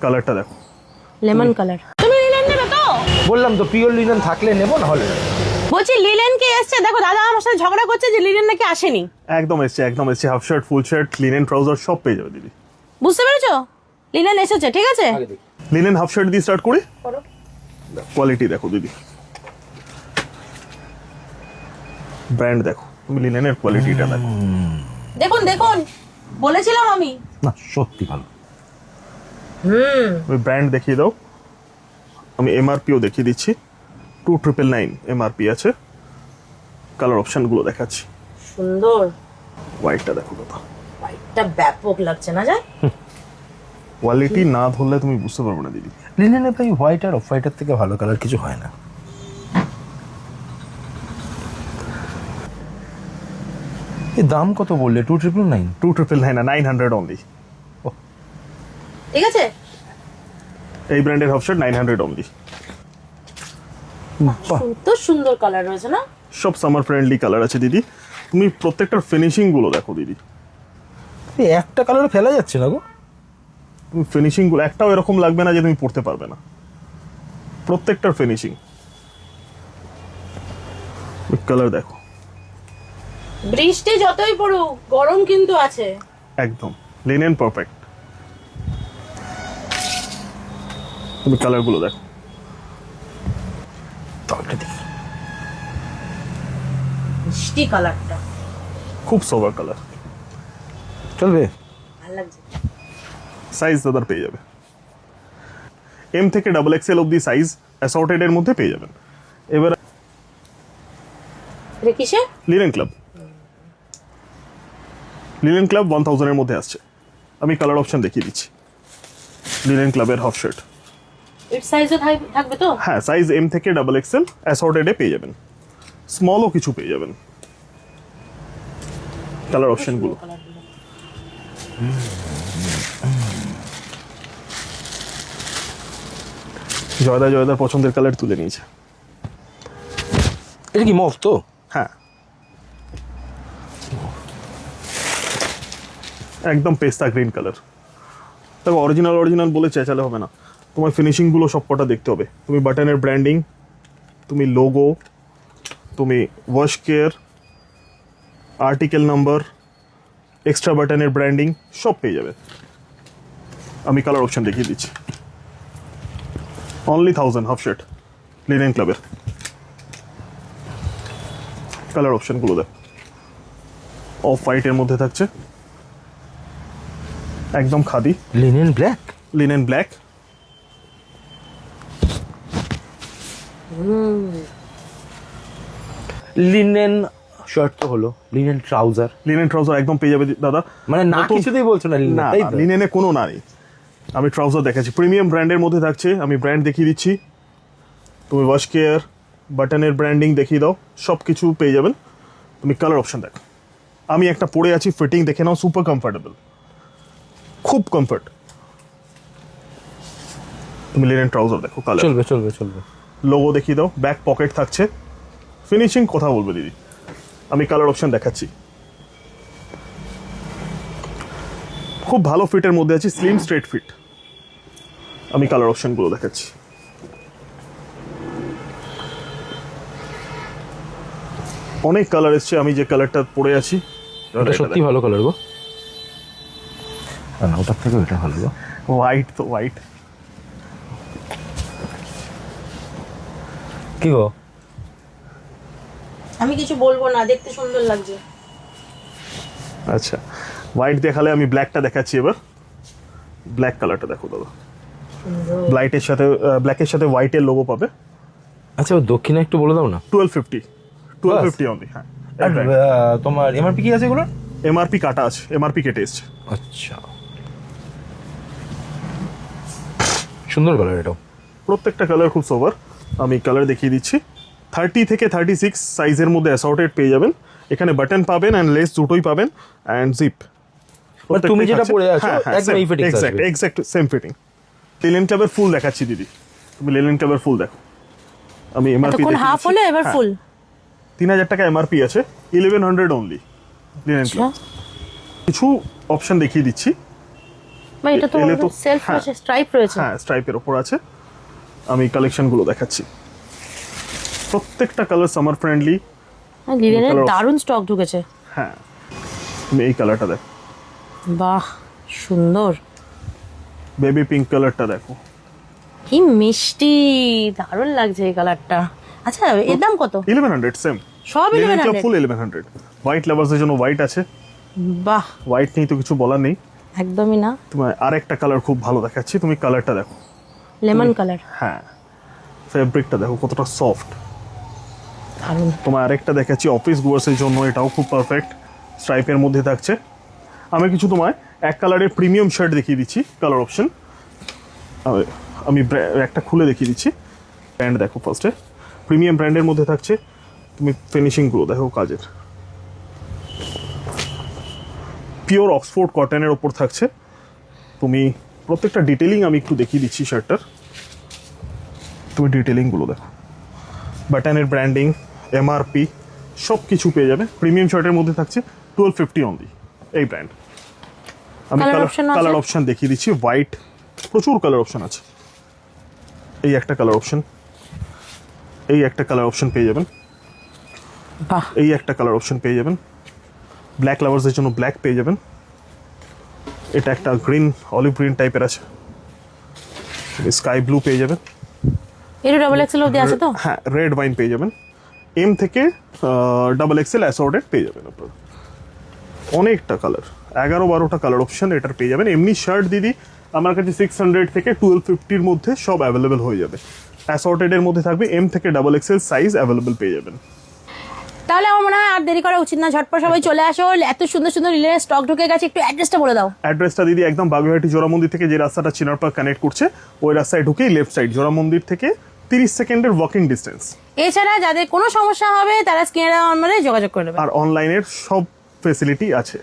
কালারটা দেখো, lemon colour. তুমি লিলেন নেবে তো? বললাম তো পিওর লিনেন থাকলে নেবো, না হলে বলছি লিলেন কে এসছে দেখো, দাদা আমার সাথে ঝগড়া করছে যে লিলেন নাকি আসেনি। একদম এসছে, একদম এসছে। Half shirt, full shirt, linen trouser সব পেয়ে যাবে দিদি। বুঝতে পেরেছো? লিলেন এসেছে, ঠিক আছে। আগে দেখি। লিনেন হাফ শার্ট দিয়ে স্টার্ট করি। করো। কোয়ালিটি দেখো দিদি, ব্র্যান্ড দেখো, তুমি লিনেনের কোয়ালিটিটা দেখো। দেখুন দেখুন, বলেছিলাম আমি। না সত্যি ভালো। তুমি ব্র্যান্ড দেখিয়ে দাও, আমি এমআরপিও দেখিয়ে দিচ্ছি। 2999 এমআরপি আছে। কালার অপশনগুলো দেখাচ্ছি। সুন্দর। হোয়াইটটা দেখো দাদা, হোয়াইটটা ব্যাপক লাগছে না যায়? কোয়ালিটি না ধরলে তুমি বুঝতে পারবে না দিদি। লিনেনে ভাই হোয়াইট আর অফ হোয়াইটের থেকে ভালো কালার কিছু হয় না। এই দাম কত বললে? 2999? 2999 না, 900 অনলি। ঠিক আছে। এই ব্র্যান্ডের হাফ শার্ট 900 অনলি। সুন্দর সুন্দর কালার রয়েছে না? সব সামার ফ্রেন্ডলি কালার আছে দিদি। তুমি প্রত্যেকটার ফিনিশিং গুলো দেখো দিদি। এই একটা কালার ফেলা যাচ্ছে না গো। তুমি ফিনিশিং গুলো একটাও এরকম লাগবে না যে তুমি পড়তে পারবে না। প্রত্যেকটার ফিনিশিং, কালার দেখো। বৃষ্টি যতই পড়ুক গরম কিন্তু আছে। একদম লিনেন পারফেক্ট। তুমি কালার গুলো দেখো। তাহলে দেখি। মিষ্টি কালারটা খুব সোবার কালার, চলবে। ভালো লাগছে। সাইজ দাদার পেয়ে যাবে এম থেকে ডাবল এক্সেল অব্দি সাইজ অ্যাসর্টেড এর মধ্যে পেয়ে যাবেন। এবার এটা কিসে? লিনেন ক্লাব, লিনেন ক্লাব 1000 এর মধ্যে আসছে। আমি কালার অপশন দেখিয়ে দিচ্ছি। লিনেন ক্লাবের হাফ শার্ট, এর সাইজও থাকবে তো? হ্যাঁ সাইজ এম থেকে ডাবল এক্সেল অ্যাসর্টেডে পেয়ে যাবেন। স্মলও কিছু পেয়ে যাবেন। কালার অপশনগুলো জয়দার পছন্দের কালার তুলে নিয়েছে। এটা কি মফ তো? হ্যাঁ একদম পেস্তা গ্রিন কালার। তবে অরিজিনাল বলে চেঁচালে হবে না, তোমার ফিনিশিংগুলো সব কটা দেখতে হবে। তুমি বাটনের ব্র্যান্ডিং, তুমি লোগো, তুমি wash care, article number, extra বাটনের ব্র্যান্ডিং সব পেয়ে যাবে। আমি কালার অপশন দেখিয়ে দিচ্ছি। অনলি 1000 হাফ শার্ট লিনেন ক্লাবের। কালার অপশনগুলো দেখ, অফ হোয়াইটের মধ্যে থাকছে, একদম khadi. Linen black, linen black, linen shirt তো হলো, লিনেন ট্রাউজার। লিনেন ট্রাউজার একদম পেয়ে যাবে দাদা। মানে না নতুন- কিছুতেই বলছো না লিনেন, না তাই তো? লিনেনে কোনো না নেই। আমি ট্রাউজার দেখাচ্ছি, প্রিমিয়াম ব্র্যান্ডের মধ্যে থাকছে। আমি ব্র্যান্ড দেখিয়ে দিচ্ছি। তুমি ওয়াশ কেয়ার, বাটনের ব্র্যান্ডিং দেখিয়ে দাও, সব কিছু পেয়ে যাবেন। তুমি কালার অপশন দেখো। আমি একটা পরে আছি, ফিটিং দেখে নাও, সুপার কমফোর্টেবল, খুব কমফর্ট। তুমি লিনেন ট্রাউজার দেখো, কালার, চলবে চলবে চলবে। লোগো দেখিয়ে দাও, ব্যাক পকেট থাকছে, ফিনিশিং কথা বলবে দিদি। আমি কালার অপশন দেখাচ্ছি। খুব ভালো ফিটের মধ্যে আছে, স্লিম স্ট্রেট ফিট। আমি কালার অপশনগুলো দেখাচ্ছি। অনেক কালার এসছে, আমি যে কালারটা পরে আছি এটা সত্যি ভালো কালার গো। না ওটার থেকে এটা ভালো গো। হোয়াইট, তো হোয়াইট। কি গো? আমি কিছু বলবো না, দেখতে সুন্দর লাগছে। আচ্ছা হোয়াইট দেখালে আমি ব্ল্যাকটা দেখাচ্ছি এবার। ব্ল্যাক কালারটা দেখো দাদা, ব্লাইটের সাথে ব্ল্যাকের সাথে হোয়াইটের লোগো পাবে। আচ্ছা ও দক্ষিণে একটু বলে দাও না। 1250 অনলি। হ্যাঁ আর তোমার এমআরপি কি আছে এগুলো? এমআরপি কাটা আছে, এমআরপি কেটে এসছে। আচ্ছা সুন্দর কালার এটাও। প্রত্যেকটা কালার খুব সোবার। আমি কালার দেখিয়ে দিচ্ছি। 30 থেকে 36 সাইজের মধ্যে অ্যাসর্টেড পেয়ে যাবেন। এখানে বাটন পাবেন অ্যান্ড লেস দুটোই পাবেন অ্যান্ড জিপ। তুমি যেটা পরে আছো একদম এই ফিটিং আছে। Exact same fitting. লিনেন ক্লাবের ফুল দেখাচ্ছি দিদি। তুমি লিনেন ক্লাবের ফুল দেখো। আমি এমআরপি তখন হাফ হলো, এবার ফুল। 3000 টাকা এমআরপি আছে, 1100 অনলি লিনেন ক্লাব। কিছু অপশন দেখিয়ে দিচ্ছি। বা এটা তো এলে তো সেলফ হ্যাঁ, রয়েছে, স্ট্রাইপ রয়েছে। হ্যাঁ স্ট্রাইপের ওপর আছে। আমি কালেকশনগুলো দেখাচ্ছি, প্রত্যেকটা কালার সামার ফ্রেন্ডলি। হ্যাঁ, লিনেনের colour- দারুণ স্টক ঢুকেছে। হ্যাঁ, তুমি এই কালারটা দেখো, বাহ সুন্দর, বেবি পিঙ্ক কালারটা দেখো। কি মিষ্টি, দারুণ লাগছে এই কালারটা। আচ্ছা এর দাম কত? 1100 সেম, সব 1100? ফুল 1100। হোয়াইট লাভার্সের জন্য হোয়াইট আছে, বাহ হোয়াইট নেই তো কিছু বলার নেই। একদমই না। তোমার আরেকটা কালার খুব ভালো দেখাচ্ছি, তুমি কালারটা দেখো। লেমন কালার, হ্যাঁ, ফেব্রিকটা দেখো কতটা সফট। দারুণ। তোমার আরেকটা দেখাচ্ছি অফিস গোয়ার্সের জন্য, এটাও খুব পারফেক্ট, স্ট্রাইপের মধ্যে থাকছে। আমি কিছু তোমায় এক কালারের প্রিমিয়াম শার্ট দেখিয়ে দিচ্ছি, কালার অপশন। আমি একটা খুলে দেখিয়ে দিচ্ছি। ব্র্যান্ড দেখো ফার্স্টে, প্রিমিয়াম ব্র্যান্ডের মধ্যে থাকছে। তুমি ফিনিশিংগুলো দেখো কাজের, পিওর অক্সফোর্ড কটনের ওপর থাকছে। তুমি প্রত্যেকটা ডিটেলিং আমি একটু দেখিয়ে দিচ্ছি শার্টটার, তুমি ডিটেলিংগুলো দেখো, বাটনের ব্র্যান্ডিং, এমআরপি সব কিছু পেয়ে যাবে। প্রিমিয়াম শার্টের মধ্যে থাকছে 1250 অনলি এই ব্র্যান্ড। আমি Colour option আছে? কালার অপশন দেখিয়ে দিচ্ছি। হোয়াইট, প্রচুর কালার অপশন আছে। এই একটা কালার অপশন, এই একটা কালার অপশন পেয়ে যাবেন, বাহ এই একটা কালার অপশন পেয়ে যাবেন। ব্ল্যাক লাভার্সের জন্য ব্ল্যাক পেয়ে যাবেন। এটা একটা গ্রিন, অলিভ গ্রিন টাইপের আছে। স্কাই ব্লু পেয়ে যাবেন। এটা ডাবল এক্সেল অবধি আছে তো? হ্যাঁ, রেড ওয়াইন পেয়ে যাবেন। এম থেকে ডাবল এক্সেল অ্যাসর্টেড পেয়ে যাবেন আপনারা। অনেকটা কালার, 11-12টা কালার অপশন এটার পেয়ে যাবেন। এমনি শার্ট দিদি আমার কাছে 600 থেকে 1250-র মধ্যে সব অ্যাভেলেবেল হয়ে যাবে। অ্যাসর্টেডের মধ্যে থাকবে এম থেকে ডাবল এক্সেল সাইজ অ্যাভেলেবেল পেয়ে যাবেন। তাহলে আমার মনে হয় আর দেরি করা উচিত না, ঝটপট সবাই চলে আসো। এত সুন্দর সুন্দর লিনেনের স্টক ঢুকে গেছে, একটু অ্যাড্রেসটা বলে দাও। অ্যাড্রেসটা দিদি একদম বাগুইহাটি জোড়া মন্দির থেকে যে রাস্তাটা চিনার পার্ক কানেক্ট করছে, ওই রাস্তায় ঢুকেই লেফট সাইড, জোড়া মন্দির থেকে 30 সেকেন্ডের ওয়াকিং ডিস্টেন্স। এছাড়া যাদের কোনো সমস্যা হবে তারা স্ক্রিনে দেওয়া নম্বরে যোগাযোগ করে নেবে। আর অনলাইনের সব ফেসিলিটি আছে।